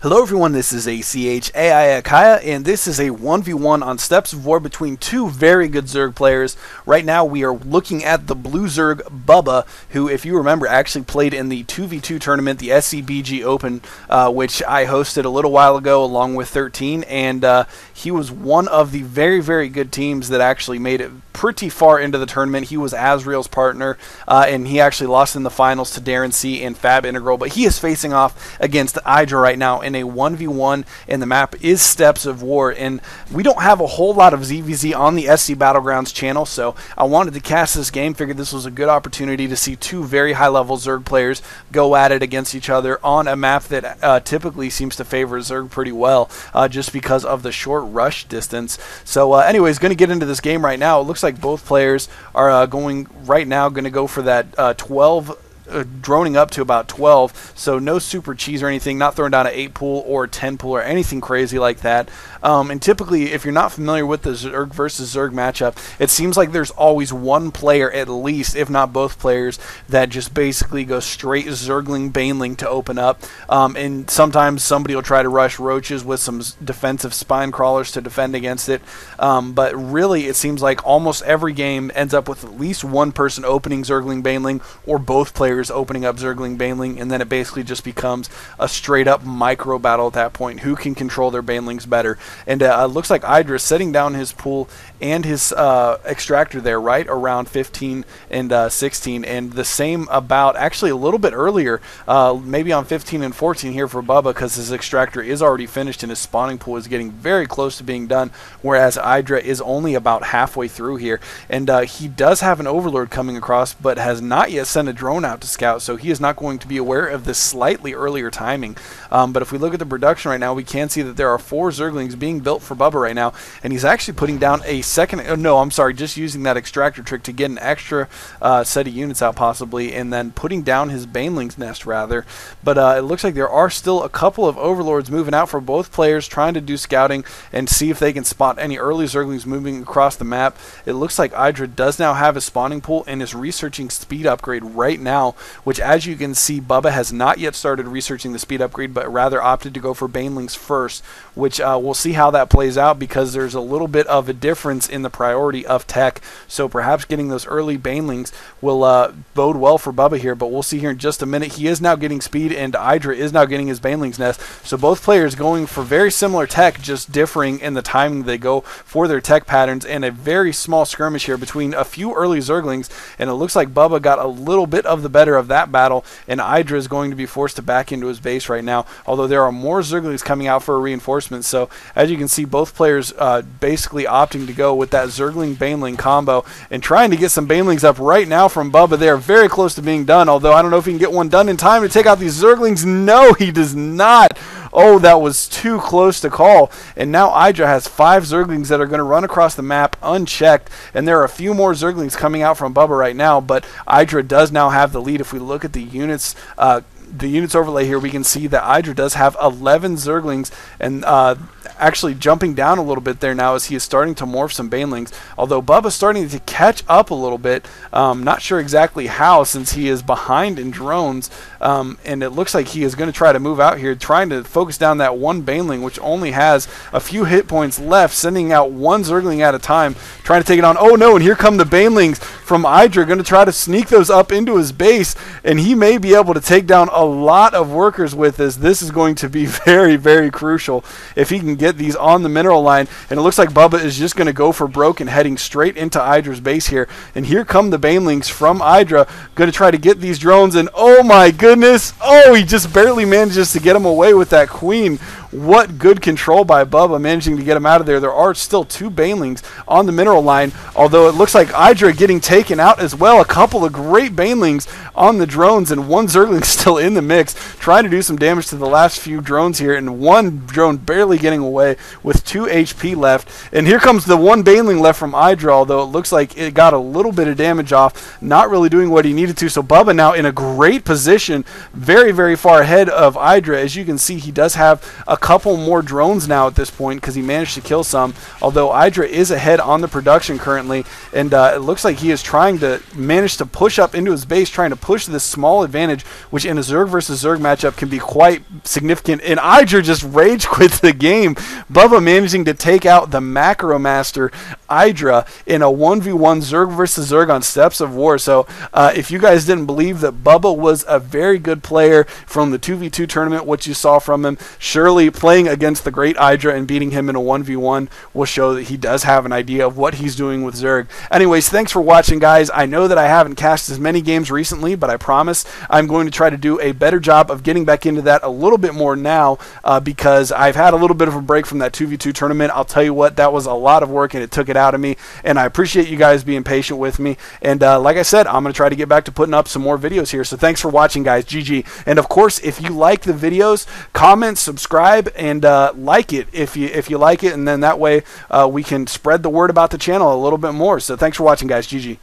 Hello everyone, this is ACHAI Akaya, and this is a 1v1 on Steps of War between two very good Zerg players. Right now we are looking at the blue Zerg Bubba, who, if you remember, actually played in the 2v2 tournament, the SCBG Open, which I hosted a little while ago along with 13, and he was one of the very, very good teams that actually made it pretty far into the tournament. He was Azrael's partner, and he actually lost in the finals to Darren C. and Fab Integral, but he is facing off against Idra right now in a 1v1, and the map is Steps of War. And we don't have a whole lot of ZvZ on the SC Battlegrounds channel, so I wanted to cast this game. Figured this was a good opportunity to see two very high-level Zerg players go at it against each other on a map that typically seems to favor Zerg pretty well, just because of the short rush distance. So anyways, going to get into this game right now. It looks like both players are going to go for that 12, droning up to about 12, so no super cheese or anything, not throwing down an 8 pool or 10 pool or anything crazy like that. And typically, if you're not familiar with the Zerg versus Zerg matchup, it seems like there's always one player at least, if not both players, that just basically go straight Zergling Baneling to open up. And sometimes somebody will try to rush roaches with some defensive spine crawlers to defend against it. But really, it seems like almost every game ends up with at least one person opening Zergling Baneling, or both players opening up Zergling Baneling, and then it basically just becomes a straight up micro battle at that point. Who can control their Banelings better? And it looks like Idra is setting down his pool and his extractor there right around 15 and 16, and the same about actually a little bit earlier, maybe on 15 and 14 here for Bubba, because his extractor is already finished and his spawning pool is getting very close to being done, whereas Idra is only about halfway through here. And he does have an Overlord coming across, but has not yet sent a drone out to scout, so he is not going to be aware of this slightly earlier timing. But if we look at the production right now, we can see that there are 4 Zerglings being built for Bubba right now, and he's actually putting down a second, just using that extractor trick to get an extra set of units out possibly, and then putting down his Baneling's nest rather. But it looks like there are still a couple of Overlords moving out for both players, trying to do scouting and see if they can spot any early Zerglings moving across the map. It looks like Idra does now have a spawning pool and is researching speed upgrade right now, which, as you can see, Bubba has not yet started researching the speed upgrade, but rather opted to go for Banelings first, which we'll see how that plays out, because there's a little bit of a difference in the priority of tech. So perhaps getting those early Banelings will bode well for Bubba here, but we'll see here in just a minute. He is now getting speed, and Idra is now getting his Banelings nest. So both players going for very similar tech, just differing in the timing they go for their tech patterns, and a very small skirmish here between a few early Zerglings, and it looks like Bubba got a little bit of the better of that battle, and Idra is going to be forced to back into his base right now, although there are more Zerglings coming out for a reinforcement. So as you can see, both players basically opting to go with that Zergling Baneling combo and trying to get some Banelings up right now from Bubba. They are very close to being done, although I don't know if he can get one done in time to take out these Zerglings. No, he does not. Oh, that was too close to call. And now Idra has 5 Zerglings that are going to run across the map unchecked, and there are a few more Zerglings coming out from Bubba right now, but Idra does now have the lead. If we look at the units overlay here, we can see that Idra does have 11 Zerglings, and actually jumping down a little bit there now as he is starting to morph some Banelings, although Bubba's starting to catch up a little bit. Not sure exactly how, since he is behind in drones, and it looks like he is going to try to move out here, trying to focus down that one Baneling, which only has a few hit points left, sending out one Zergling at a time, trying to take it on. Oh no, and here come the Banelings from Idra, going to try to sneak those up into his base, and he may be able to take down a lot of workers with this. This is going to be very, very crucial if he can get these on the mineral line. And it looks like Bubba is just going to go for broke and heading straight into Idra's base here. And here come the Banelings from Idra, going to try to get these drones, and oh my goodness, oh, he just barely manages to get him away with that queen. What good control by Bubba, managing to get him out of there. There are still 2 Banelings on the mineral line, although it looks like Idra getting taken out as well. A couple of great Banelings on the drones, and one Zergling still in the mix, trying to do some damage to the last few drones here, and one drone barely getting away with 2 HP left. And here comes the one Baneling left from Idra, although it looks like it got a little bit of damage off, not really doing what he needed to. So Bubba now in a great position, very, very far ahead of Idra. As you can see, he does have a couple more drones now at this point because he managed to kill some, although Idra is ahead on the production currently, and it looks like he is trying to manage to push up into his base, trying to push this small advantage, which in a Zerg versus Zerg matchup can be quite significant, and Idra just rage quits the game. Bubba managing to take out the Macro Master Idra in a 1v1 Zerg versus Zerg on Steps of War. So if you guys didn't believe that Bubba was a very good player from the 2v2 tournament, what you saw from him, surely playing against the great Idra and beating him in a 1v1 will show that he does have an idea of what he's doing with Zerg. Anyways, thanks for watching, guys. I know that I haven't cast as many games recently, but I promise I'm going to try to do a better job of getting back into that a little bit more now because I've had a little bit of a break from that 2v2 tournament. I'll tell you what, that was a lot of work and it took it out of me, and I appreciate you guys being patient with me. And like I said, I'm going to try to get back to putting up some more videos here. So thanks for watching, guys. GG. And of course, if you like the videos, comment, subscribe, and like it if you like it, and then that way we can spread the word about the channel a little bit more. So thanks for watching, guys. GG.